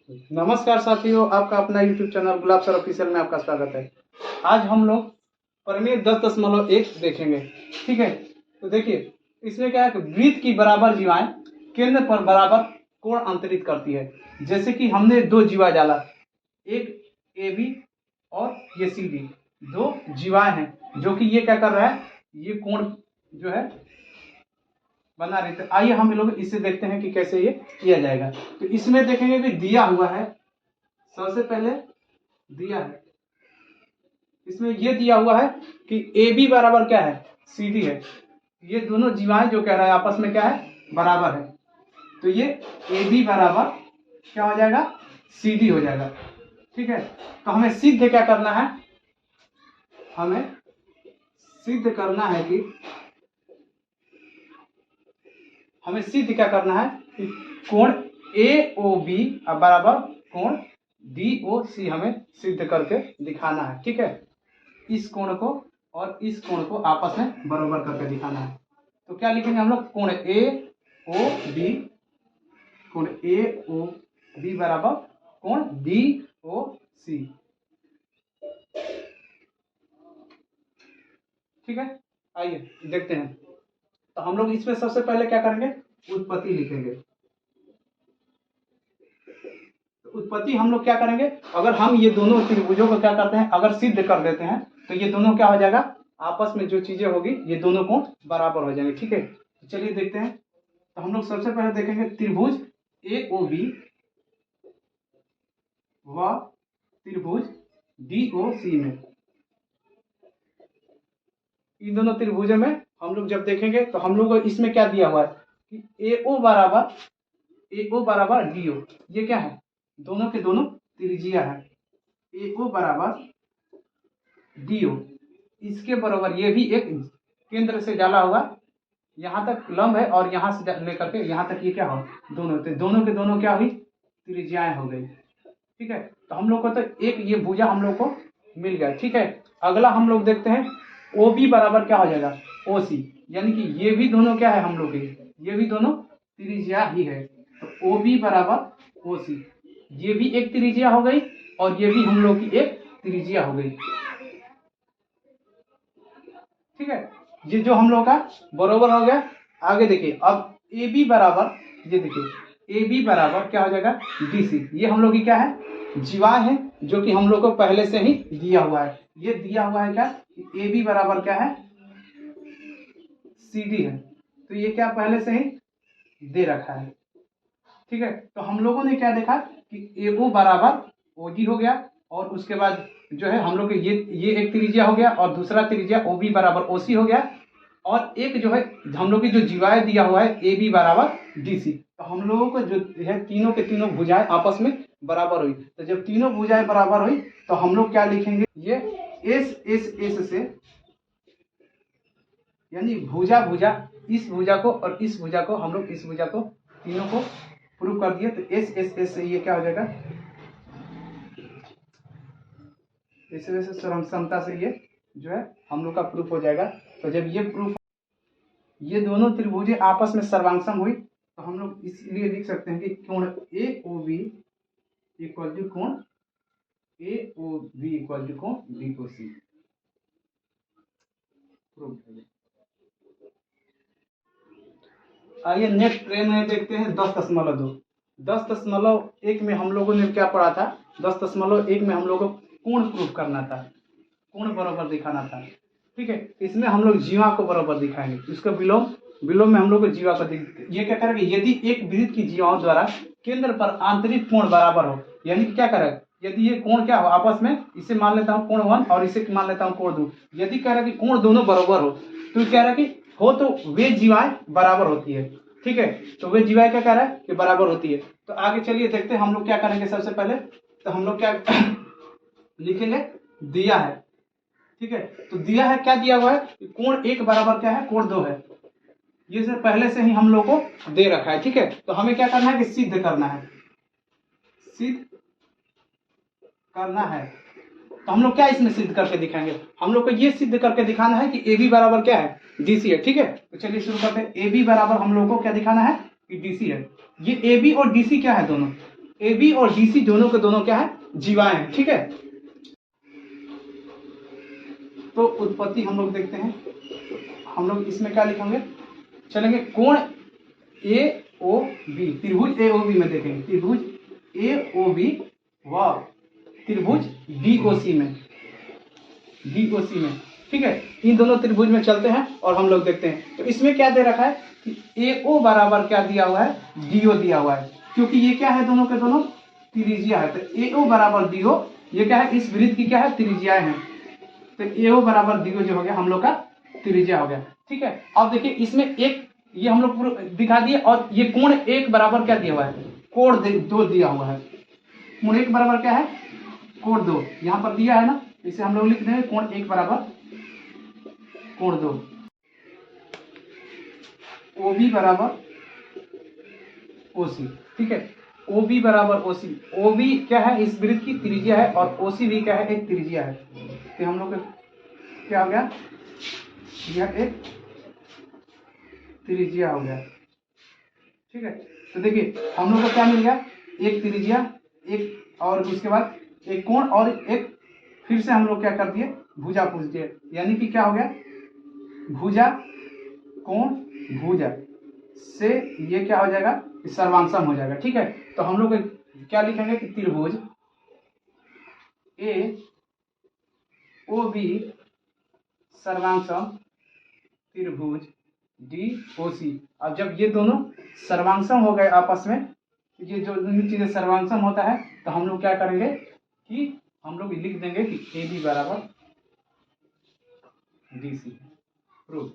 नमस्कार साथियों, आपका अपना YouTube चैनल गुलाब सर ऑफिशियल में आपका स्वागत है। आज हम लोग प्रमेय 10.1 देखेंगे। ठीक है, तो देखिए इसमें क्या है कि वृत्त की बराबर जीवाएं केंद्र पर बराबर कोण अंतरित करती है। जैसे कि हमने दो जीवा डाला, एक AB और ये CD, दो जीवाएं हैं जो कि ये क्या कर रहा है, ये कोण जो है बना रहे थे। आइए हम लोग इसे देखते हैं कि कैसे ये किया जाएगा। तो इसमें देखेंगे कि दिया हुआ है, सबसे पहले दिया है, इसमें ये दिया हुआ है कि AB बराबर क्या है, CD है। ये दोनों जीवाएं जो कह रहा है आपस में क्या है, बराबर है। तो ये AB बराबर क्या हो जाएगा, CD हो जाएगा। ठीक है, तो हमें सिद्ध क्या करना है, हमें सिद्ध करना है कि हमें सिद्ध क्या करना है कि कोण AOB बराबर कोण DOC हमें सिद्ध करके दिखाना है। ठीक है, इस कोण को और इस कोण को आपस में बराबर करके दिखाना है। तो क्या लिखेंगे हम लोग, कोण AOB बराबर कोण DOC। ठीक है, आइए देखते हैं। तो हम लोग इसमें सबसे पहले क्या करेंगे, उत्पत्ति लिखेंगे। उत्पत्ति हम लोग क्या करेंगे, अगर हम ये दोनों त्रिभुजों को क्या करते हैं, अगर सिद्ध कर देते हैं तो ये दोनों क्या हो जाएगा, आपस में जो चीजें होगी ये दोनों कोण बराबर हो जाएंगे। ठीक है, तो चलिए देखते हैं। तो हम लोग सबसे पहले देखेंगे त्रिभुज AOB व त्रिभुज DOC में, इन दोनों त्रिभुजों में हम लोग जब देखेंगे तो हम लोग को इसमें क्या दिया हुआ है कि AO बराबर DO, ये क्या है, दोनों के दोनों त्रिज्या है। AO बराबर DO, इसके बराबर ये भी एक केंद्र से डाला हुआ, यहाँ तक लंब है और यहाँ से लेकर के यहाँ तक ये क्या हो, दोनों, तो दोनों के दोनों क्या हुई, त्रिज्याएं हो गई। ठीक है, तो हम लोग को तो एक ये भुजा हम लोग को मिल गया। ठीक है, अगला हम लोग देखते हैं OB बराबर क्या हो जाएगा, OC, यानी कि ये भी दोनों क्या है हम लोग के, ये भी दोनों त्रिज्या ही है। तो OB बराबर OC, ये भी एक त्रिज्या हो गई और ये भी हम लोग की एक त्रिज्या हो गई। ठीक है, ये जो हम लोग का बराबर हो गया। आगे देखिए, अब AB बराबर, ये देखिए AB बराबर क्या हो जाएगा, DC, ये हम लोग की क्या है, जीवा है, जो कि हम लोग को पहले से ही दिया हुआ है। ये दिया हुआ है क्या, AB बराबर क्या है, CD है। तो ये क्या पहले से ही दे रखा है। ठीक है, तो हम लोगों ने क्या देखा कि AO बराबर OD हो गया, और उसके बाद जो है हम लोग ये एक त्रिज्या हो गया और दूसरा त्रिज्या OB बराबर OC हो गया, और एक जो है हम लोग की जो जीवाएं दिया हुआ है AB बराबर DC। तो हम लोगों को जो है तीनों के तीनों भुजाएं आपस में बराबर हुई। तो जब तीनों भुजाएं बराबर हुई तो हम लोग क्या लिखेंगे, ये S से, यानी भुजा इस भुजा को और इस भुजा को, हम लोग इस भुजा को तीनों को प्रूव कर दिए। तो S से ये क्या हो जाएगा, इस समता से ये जो है हम लोग का प्रूफ हो जाएगा। तो जब ये प्रूफ, ये दोनों त्रिभुजें आपस में सर्वांगसम हुई तो हम लोग इसलिए लिख सकते हैं कि कोण AOB इक्वल टू कोण DOC। आइए नेक्स्ट ट्रेन में देखते हैं 10.2। 10.1 में हम लोगों ने क्या पढ़ा था, 10.1 में हम लोगों को कोण प्रूफ करना था, कोण बराबर दिखाना था। ठीक है, इसमें हम लोग जीवा को बराबर दिखाएंगे, इसका विलोम में हम लोग को जीवा को ये क्या करेंगे, यदि एक वृत्त की जीवाओं द्वारा केंद्र पर आंतरिक कोण बराबर हो, यानी कि क्या करेगा, यदि ये कोण क्या हो आपस में, इसे मान लेता हूँ कोण 1 और इसे मान लेता हूँ कोण 2, यदि कह रहा है कि कोण दोनों बराबर हो, तो कह रहा है कि हो तो वे जीवाएं बराबर होती है। ठीक है, तो वे जीवाएं क्या कह रहा है कि बराबर होती है। तो आगे चलिए देखते हैं हम लोग क्या करेंगे। सबसे पहले तो हम लोग क्या लिखेंगे, दिया है। ठीक है, तो दिया है, क्या दिया हुआ है, कोण 1 बराबर क्या है, कोण 2 है, ये से पहले से ही हम लोग को दे रखा है। ठीक है, तो हमें क्या करना है कि सिद्ध करना है, सिद्ध करना है। तो हम लोग क्या इसमें सिद्ध करके दिखाएंगे, हम लोग को ये सिद्ध करके दिखाना है कि AB बराबर क्या है, DC है। ठीक है, तो चलिए शुरू करते हैं। AB बराबर हम लोग को क्या दिखाना है कि DC है। ये AB और DC क्या है, दोनों ए बी और डी सी दोनों के दोनों क्या है, जीवाएं हैं। ठीक है, तो उत्पत्ति हम लोग देखते हैं। हम लोग इसमें क्या लिखेंगे, चलेंगे कोण ए ओ बी, त्रिभुज ए ओ बी में देखेंगे, त्रिभुज ए ओ बी व त्रिभुज डी ओ सी में, डी ओ सी में। ठीक है, इन दोनों त्रिभुज में चलते हैं और हम लोग देखते हैं। तो इसमें क्या दे रखा है कि ए ओ बराबर क्या दिया हुआ है, डी ओ दिया हुआ है, क्योंकि ये क्या है, दोनों के दोनों त्रिज्या है। तो ए ओ बराबर डी ओ, ये क्या है, इस वृत्त की क्या है, त्रिज्याएं हैं। तो ए ओ बराबर डी ओ जो हो गया हम लोग का त्रिज्या हो गया। ठीक है, अब देखिए इसमें एक ये हम लोग पूरा दिखा दिए, और ये कोण एक बराबर क्या दिया हुआ है, कोण दो दिया हुआ है। कोण एक बराबर क्या है, कोण दो, यहाँ पर दिया है ना, इसे हम लोग लिख देंगे कोण एक बराबर कोण दो। ओ बी बराबर ओ सी। ठीक है, ओ बी बराबर ओ सी, ओ बी क्या है, इस वृत्त की त्रिज्या है, और ओ सी भी क्या है, एक त्रिज्या है। तो हम लोग क्या हो गया, यह एक त्रिज्या हो गया। ठीक है, तो देखिए हम लोग को क्या मिल गया, एक त्रिज्या, एक और उसके बाद एक कोण, और एक फिर से हम लोग क्या कर दिए, भुजा पूछ दिए, यानी कि क्या हो गया, भुजा कोण भुजा से ये क्या हो जाएगा, सर्वांशम हो जाएगा। ठीक है, तो हम लोग क्या लिखेंगे कि त्रिभुज ए ओ बी सर्वांशम त्रिभुज डी ओ सी। अब जब ये दोनों सर्वांशम हो गए आपस में, ये जो चीजें सर्वांशम होता है, तो हम लोग क्या करेंगे कि हम लोग लिख देंगे कि ए बी बराबर डी सी। प्रूफ।